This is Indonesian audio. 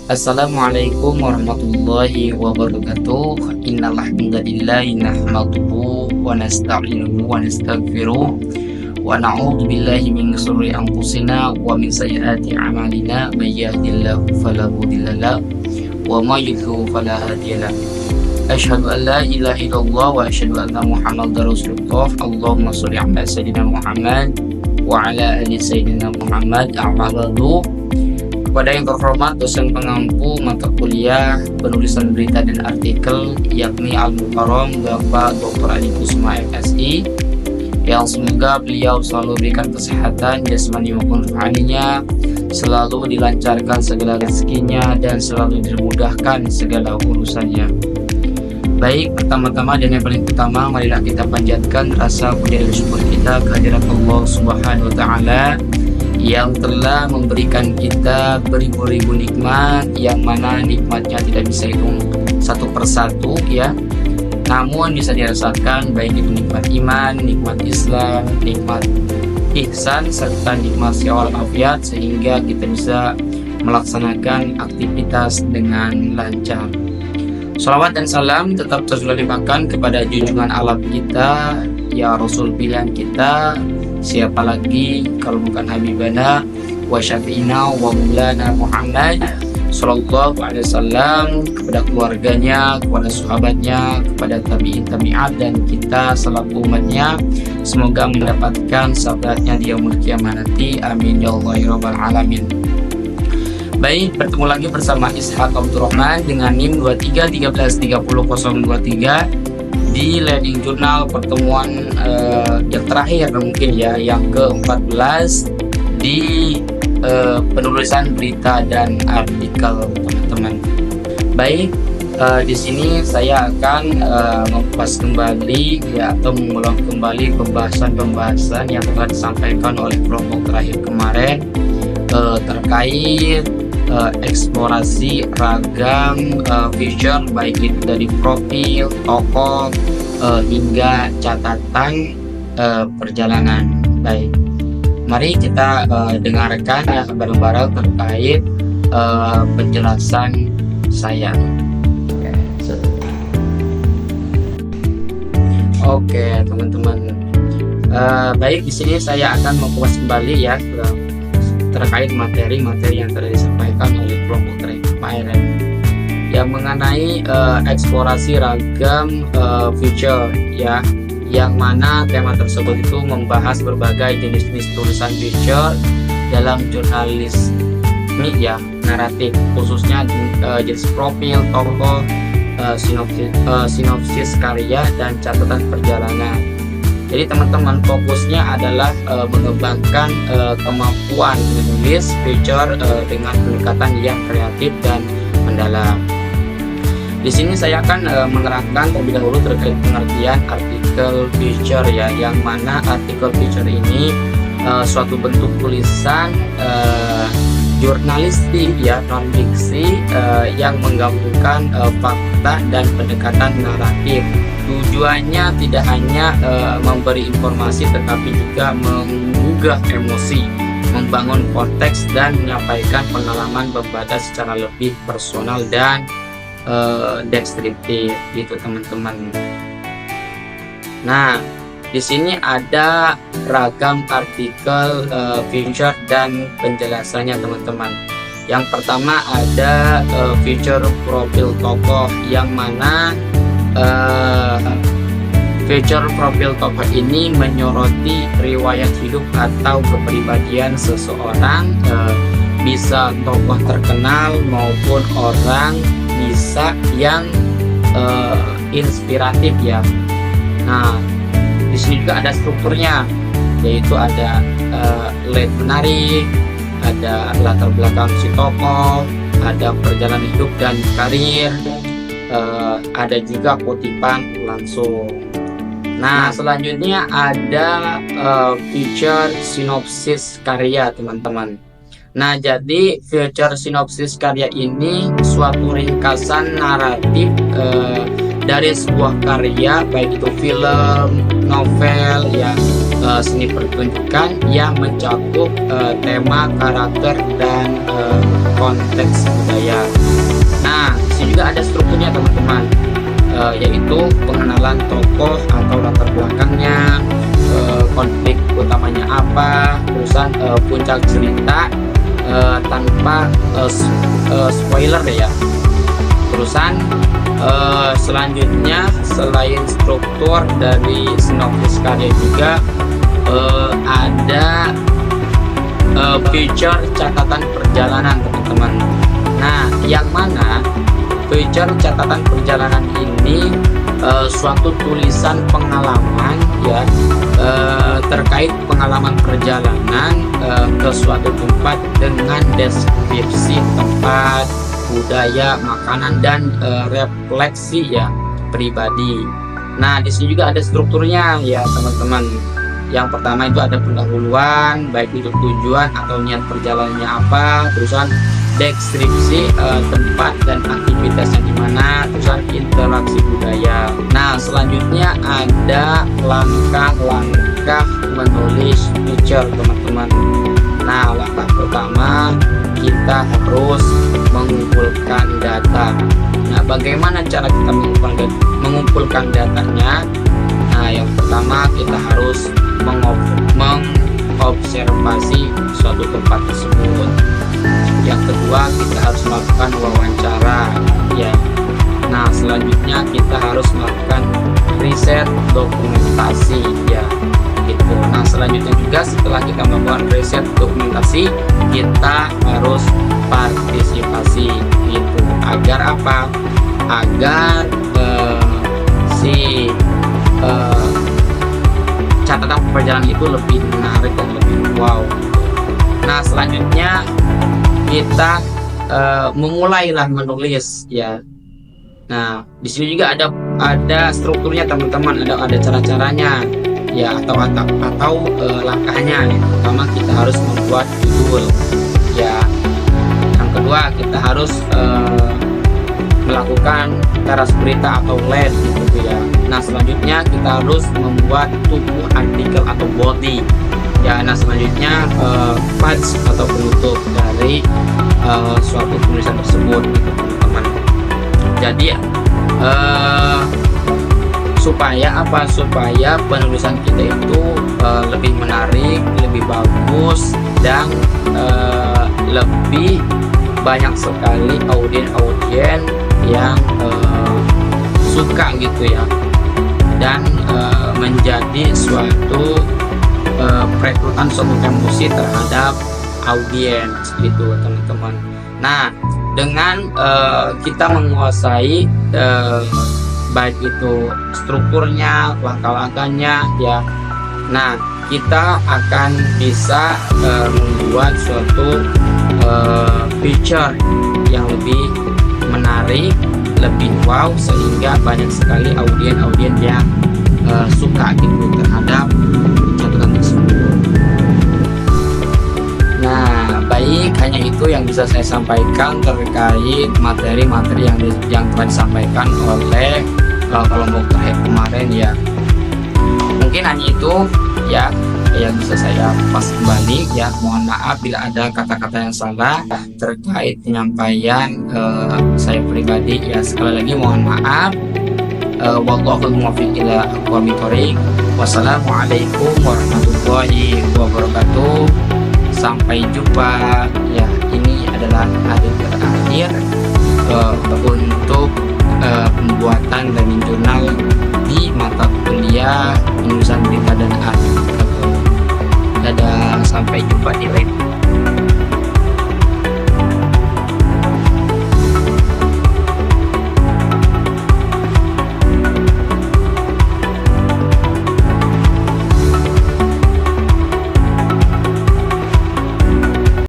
Assalamualaikum warahmatullahi wabarakatuh. Innal hamdalillahi nahmaduhu wa nasta'inuhu wa nastaghfiruh wa na'udzu billahi min shururi anfusina wa min sayyiati a'malina may yahdihillahu fala mudhillalah wa may yudhlil fala hadiyalah. Asyhadu an la ilaha illallah wa asyhadu anna Muhammadar Rasulullah. Allahumma shalli ala sayyidina Muhammad wa ala ali sayyidina Muhammad. A'udzu kepada yang terhormat dosen pengampu mata kuliah penulisan berita dan artikel, yakni Al-Mukarram Bapak Dr. Ali Kusma FSI, yang semoga beliau selalu berikan kesehatan jasmani maupun rohaninya, selalu dilancarkan segala rezekinya dan selalu dimudahkan segala urusannya. Baik, pertama-tama dan yang paling utama, marilah kita panjatkan rasa puja dan syukur kita kehadirat Allah Subhanahu wa Ta'ala yang telah memberikan kita beribu-ribu nikmat, yang mana nikmatnya tidak bisa hitung satu persatu ya, namun bisa dirasakan, baik itu nikmat iman, nikmat Islam, nikmat ihsan, serta nikmat sihat walafiat, sehingga kita bisa melaksanakan aktivitas dengan lancar. Shalawat dan salam tetap terus limpahkan kepada junjungan alam kita, ya Rasul pilihan kita. Siapa lagi kalau bukan Habibana wa syafi'ina wa maulana Muhammad sallallahu alaihi wasallam, kepada keluarganya, kepada sahabatnya, kepada tabi'in tabi'at dan kita selaku umatnya, semoga mendapatkan syafaatnya di yaumul qiyamah nanti. Amin ya Allah ya rabbal alamin. Baik, bertemu lagi bersama Ishaq Abdurrahman dengan NIM 23133003 di Learning Journal, pertemuan yang terakhir mungkin ya, yang ke-14 di penulisan berita dan artikel teman-teman. Baik, di sini saya akan mengupas kembali ya, atau mengulang kembali pembahasan yang telah disampaikan oleh kelompok terakhir kemarin terkait eksplorasi ragam feature, baik itu dari profil, tokoh hingga catatan perjalanan. Baik, mari kita dengarkan ya bareng-bareng terkait penjelasan saya. Oke, teman-teman. Baik, di sini saya akan mengupas kembali ya terkait materi-materi yang telah disampaikan oleh kelompok terakhir kemarin yang mengenai eksplorasi ragam feature ya, yang mana tema tersebut itu membahas berbagai jenis-jenis tulisan feature dalam jurnalistik ya, naratif, khususnya jenis profil, tokoh, sinopsis karya dan catatan perjalanan. Jadi teman-teman, fokusnya adalah mengembangkan kemampuan menulis feature dengan pendekatan yang kreatif dan mendalam. Di sini saya akan menerangkan terlebih dahulu terkait pengertian artikel feature ya, yang mana artikel feature ini suatu bentuk tulisan jurnalistik ya, non fiksi yang menggabungkan fakta dan pendekatan naratif. Tujuannya tidak hanya memberi informasi, tetapi juga menggugah emosi, membangun konteks dan menyampaikan pengalaman pembaca secara lebih personal dan deskriptif gitu teman-teman. Nah, di sini ada ragam artikel feature dan penjelasannya teman-teman. Yang pertama ada feature profil tokoh, yang mana feature profil tokoh ini menyoroti riwayat hidup atau kepribadian seseorang, bisa tokoh terkenal maupun orang bisa yang inspiratif ya. Nah, di sini juga ada strukturnya, yaitu ada lead menarik, ada latar belakang si tokoh, ada perjalanan hidup dan karir, ada juga kutipan langsung. Nah, selanjutnya ada feature sinopsis karya teman-teman. Nah, jadi feature sinopsis karya ini suatu ringkasan naratif dari sebuah karya, baik itu film, novel ya, seni pertunjukan yang mencakup tema, karakter dan konteks budaya. Nah, di sini juga ada strukturnya teman-teman, yaitu pengenalan tokoh atau latar belakangnya, konflik utamanya apa, terusan puncak cerita tanpa spoiler ya. Terusan selanjutnya selain struktur dari sinopsis karya juga ada feature catatan perjalanan teman-teman. Nah, yang mana feature catatan perjalanan ini suatu tulisan pengalaman ya, terkait pengalaman perjalanan ke suatu tempat dengan deskripsi tempat, budaya, makanan, dan refleksi ya pribadi. Nah, di sini juga ada strukturnya ya teman-teman. Yang pertama itu ada pendahuluan, baik itu tujuan atau niat perjalanannya apa, terusan deskripsi tempat dan aktivitasnya di mana, terusan interaksi budaya. Nah, selanjutnya ada langkah-langkah menulis feature teman-teman. Nah, langkah pertama kita harus mengumpulkan data. Nah, bagaimana cara kita mengumpulkan datanya? Nah, yang pertama kita harus mengobservasi suatu tempat tersebut. Yang kedua, kita harus melakukan wawancara ya. Nah, selanjutnya kita harus melakukan riset dokumentasi ya gitu. Nah, selanjutnya juga setelah kita melakukan riset dokumentasi, kita harus partisipasi gitu. Agar apa? Agar catatan perjalanan itu lebih menarik dan lebih wow. Nah, selanjutnya kita memulailah menulis ya. Nah, di sini juga ada strukturnya teman-teman, ada cara-caranya ya, atau langkahnya. Yang pertama kita harus membuat judul ya. Yang kedua kita harus melakukan teras berita atau lead gitu ya. Nah, selanjutnya kita harus membuat tubuh artikel atau body ya. Nah, selanjutnya page atau penutup dari suatu tulisan tersebut gitu teman-teman. Jadi supaya penulisan kita itu lebih menarik, lebih bagus, dan lebih banyak sekali audien yang suka gitu ya, dan menjadi suatu perekrutan suatu emosi terhadap audiens gitu teman-teman. Nah, dengan kita menguasai baik itu strukturnya, langkah-langkahnya ya, nah kita akan bisa membuat suatu feature yang lebih menarik, lebih wow, sehingga banyak sekali audien yang suka gitu terhadap catatan tersebut. Nah, baik, hanya itu yang bisa saya sampaikan terkait materi-materi yang telah disampaikan oleh kelompok terakhir kemarin ya. Mungkin hanya itu ya yang bisa saya pas kembali ya. Mohon maaf bila ada kata-kata yang salah terkait penyampaian saya pribadi ya. Sekali lagi mohon maaf. Wallahul muwaffiq ila aqwamit thoriq. Wassalamualaikum warahmatullahi wabarakatuh. Sampai jumpa ya. Ini adalah akhir terakhir untuk pembuatan